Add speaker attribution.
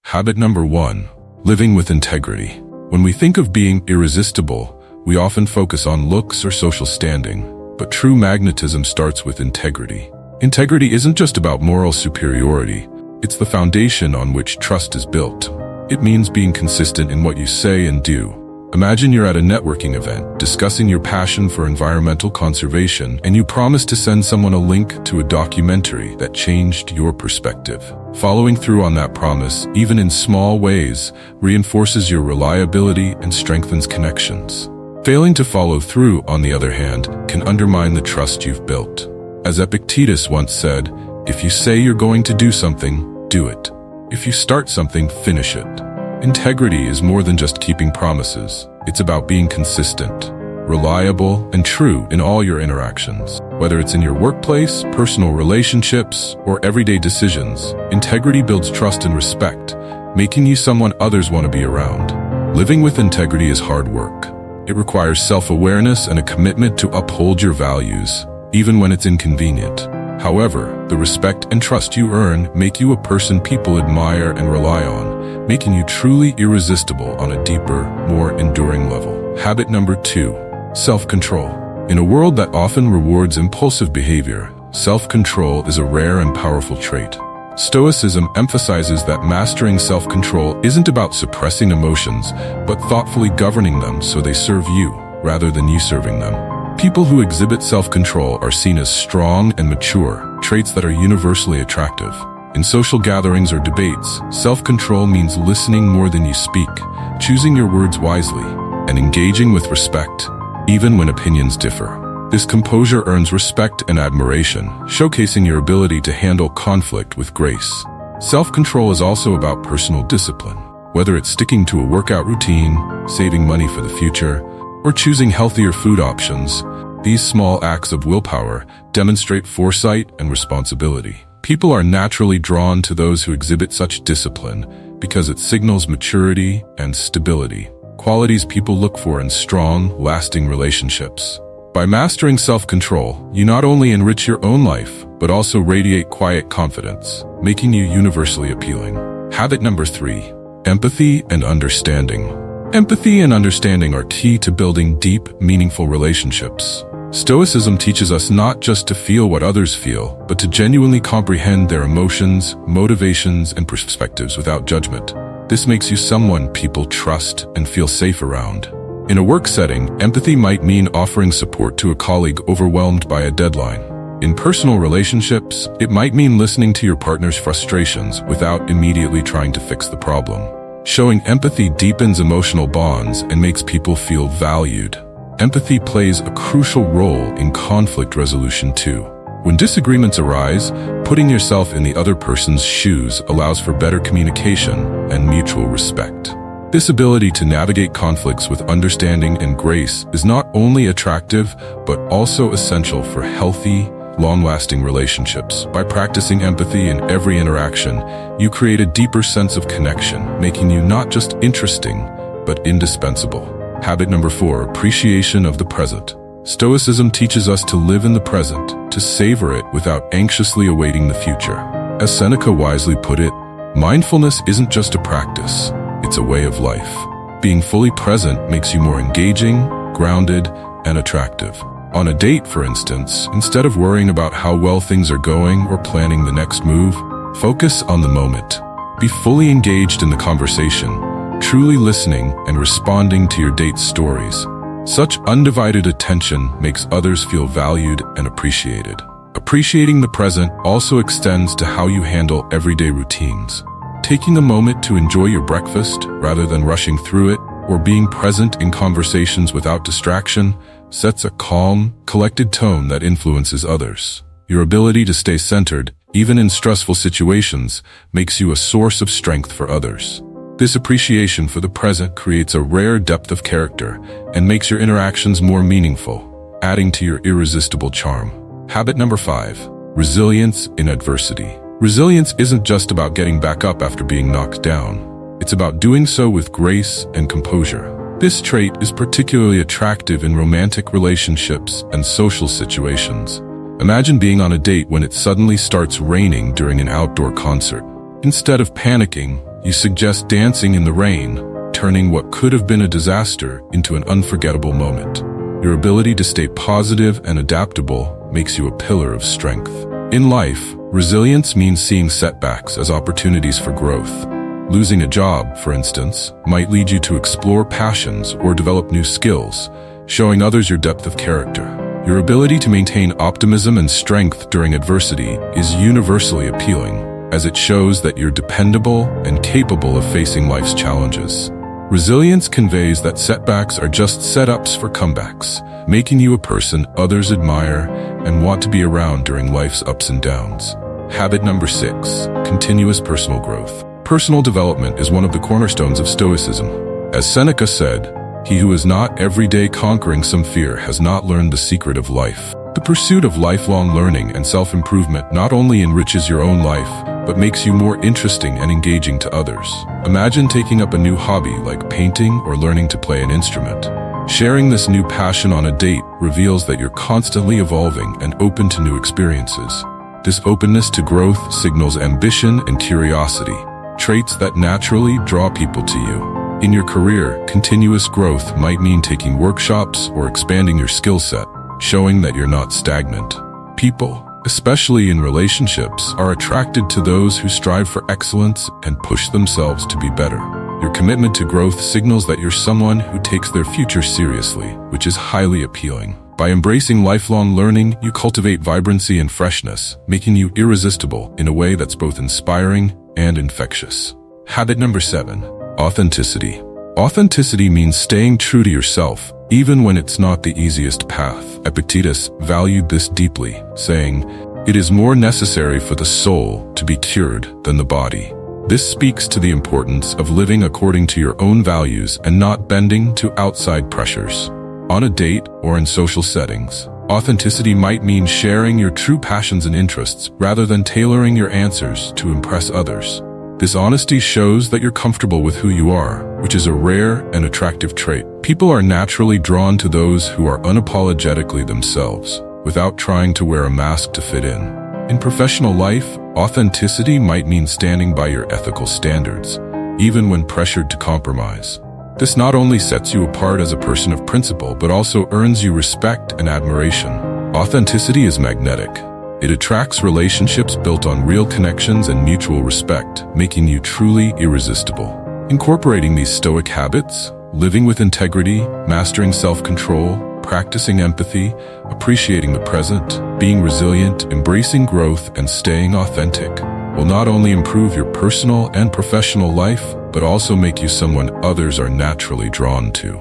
Speaker 1: Habit number 1. Living with integrity. When we think of being irresistible, we often focus on looks or social standing, but true magnetism starts with integrity. Integrity isn't just about moral superiority, it's the foundation on which trust is built. It means being consistent in what you say and do. Imagine you're at a networking event, discussing your passion for environmental conservation, and you promise to send someone a link to a documentary that changed your perspective. Following through on that promise, even in small ways, reinforces your reliability and strengthens connections. Failing to follow through, on the other hand, can undermine the trust you've built. As Epictetus once said, if you say you're going to do something, do it. If you start something, finish it. Integrity is more than just keeping promises. It's about being consistent, reliable, and true in all your interactions. Whether it's in your workplace, personal relationships, or everyday decisions, integrity builds trust and respect, making you someone others want to be around. Living with integrity is hard work. It requires self-awareness and a commitment to uphold your values, even when it's inconvenient. However, the respect and trust you earn make you a person people admire and rely on, making you truly irresistible on a deeper, more enduring level. Habit number 2. Self-control. In a world that often rewards impulsive behavior, self-control is a rare and powerful trait. Stoicism emphasizes that mastering self-control isn't about suppressing emotions, but thoughtfully governing them so they serve you, rather than you serving them. People who exhibit self-control are seen as strong and mature, traits that are universally attractive. In social gatherings or debates, self-control means listening more than you speak, choosing your words wisely, and engaging with respect, even when opinions differ. This composure earns respect and admiration, showcasing your ability to handle conflict with grace. Self-control is also about personal discipline. Whether it's sticking to a workout routine, saving money for the future, or choosing healthier food options, these small acts of willpower demonstrate foresight and responsibility. People are naturally drawn to those who exhibit such discipline because it signals maturity and stability, qualities people look for in strong, lasting relationships. By mastering self-control, you not only enrich your own life, but also radiate quiet confidence, making you universally appealing. Habit number 3. Empathy and understanding. Empathy and understanding are key to building deep, meaningful relationships. Stoicism teaches us not just to feel what others feel, but to genuinely comprehend their emotions, motivations, and perspectives without judgment. This makes you someone people trust and feel safe around. In a work setting, empathy might mean offering support to a colleague overwhelmed by a deadline. In personal relationships, it might mean listening to your partner's frustrations without immediately trying to fix the problem. Showing empathy deepens emotional bonds and makes people feel valued. Empathy plays a crucial role in conflict resolution too. When disagreements arise, putting yourself in the other person's shoes allows for better communication and mutual respect. This ability to navigate conflicts with understanding and grace is not only attractive, but also essential for healthy, long-lasting relationships. By practicing empathy in every interaction, you create a deeper sense of connection, making you not just interesting, but indispensable. Habit number 4. Appreciation of the present. Stoicism teaches us to live in the present, to savor it without anxiously awaiting the future. As Seneca wisely put it, mindfulness isn't just a practice, it's a way of life. Being fully present makes you more engaging, grounded, and attractive. On a date, for instance, instead of worrying about how well things are going or planning the next move, focus on the moment. Be fully engaged in the conversation, truly listening and responding to your date's stories. Such undivided attention makes others feel valued and appreciated. Appreciating the present also extends to how you handle everyday routines. Taking a moment to enjoy your breakfast rather than rushing through it, or being present in conversations without distraction, sets a calm, collected tone that influences others. Your ability to stay centered, even in stressful situations, makes you a source of strength for others. This appreciation for the present creates a rare depth of character and makes your interactions more meaningful, adding to your irresistible charm. Habit number 5. Resilience in adversity. Resilience isn't just about getting back up after being knocked down. It's about doing so with grace and composure. This trait is particularly attractive in romantic relationships and social situations. Imagine being on a date when it suddenly starts raining during an outdoor concert. Instead of panicking, You suggest dancing in the rain, turning what could have been a disaster into an unforgettable moment. Your ability to stay positive and adaptable makes you a pillar of strength. In life, resilience means seeing setbacks as opportunities for growth. Losing a job, for instance, might lead you to explore passions or develop new skills, showing others your depth of character. Your ability to maintain optimism and strength during adversity is universally appealing, as it shows that you're dependable and capable of facing life's challenges. Resilience conveys that setbacks are just setups for comebacks, making you a person others admire and want to be around during life's ups and downs. Habit number 6, continuous personal growth. Personal development is one of the cornerstones of Stoicism. As Seneca said, "He who is not every day conquering some fear has not learned the secret of life." The pursuit of lifelong learning and self-improvement not only enriches your own life, but makes you more interesting and engaging to others. Imagine taking up a new hobby like painting or learning to play an instrument. Sharing this new passion on a date reveals that you're constantly evolving and open to new experiences. This openness to growth signals ambition and curiosity, traits that naturally draw people to you. In your career, continuous growth might mean taking workshops or expanding your skill set, showing that you're not stagnant. People, especially in relationships, are attracted to those who strive for excellence and push themselves to be better. Your commitment to growth signals that you're someone who takes their future seriously, which is highly appealing. By embracing lifelong learning, you cultivate vibrancy and freshness, making you irresistible in a way that's both inspiring and infectious. Habit number 7, authenticity. Authenticity means staying true to yourself, even when it's not the easiest path. Epictetus valued this deeply, saying, "It is more necessary for the soul to be cured than the body." This speaks to the importance of living according to your own values and not bending to outside pressures. On a date or in social settings, authenticity might mean sharing your true passions and interests rather than tailoring your answers to impress others. This honesty shows that you're comfortable with who you are, which is a rare and attractive trait. People are naturally drawn to those who are unapologetically themselves, without trying to wear a mask to fit in. In professional life, authenticity might mean standing by your ethical standards, even when pressured to compromise. This not only sets you apart as a person of principle, but also earns you respect and admiration. Authenticity is magnetic. It attracts relationships built on real connections and mutual respect, making you truly irresistible. Incorporating these Stoic habits, living with integrity, mastering self-control, practicing empathy, appreciating the present, being resilient, embracing growth, and staying authentic, will not only improve your personal and professional life, but also make you someone others are naturally drawn to.